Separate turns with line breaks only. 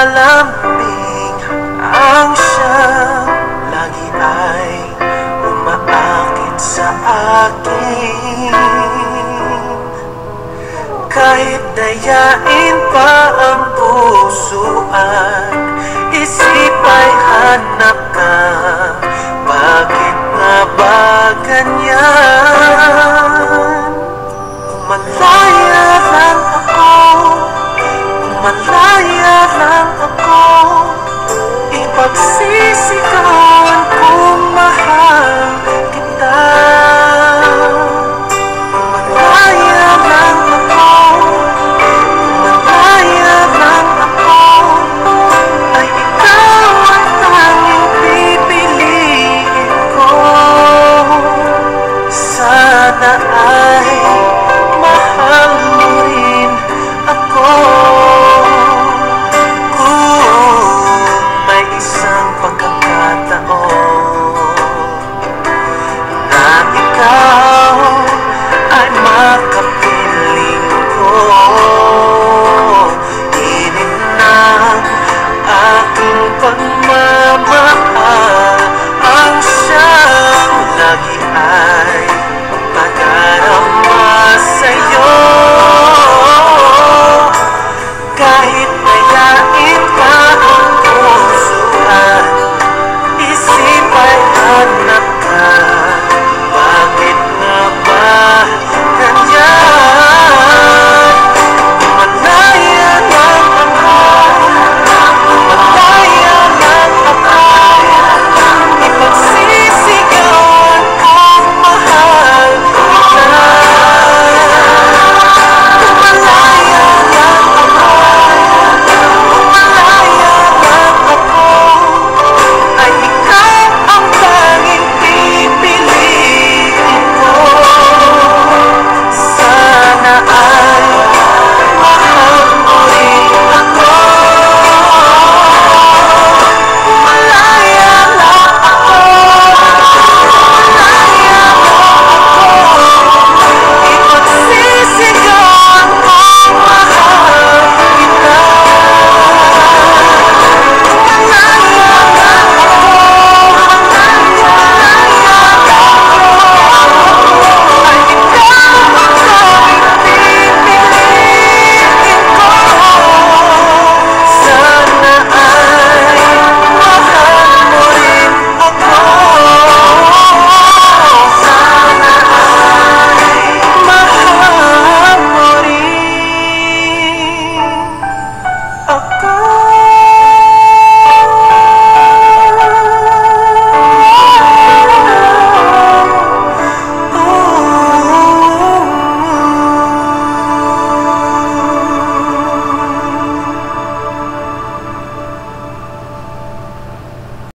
nalalambing ang siyang lagi ay umaakit sa akin. Kahit dayain pa ang puso at isip ay hanap ka, bakit nga ba ganyan? Umalaya lang ako, umalaya lang ako, ipagsisigawan kung mahal kita. Umalaya lang ako, umalaya lang ako, ay ikaw ang tanging pipiliin ko. Sana ay mahal mo rin ako. May isang pagkakataon na ikaw ay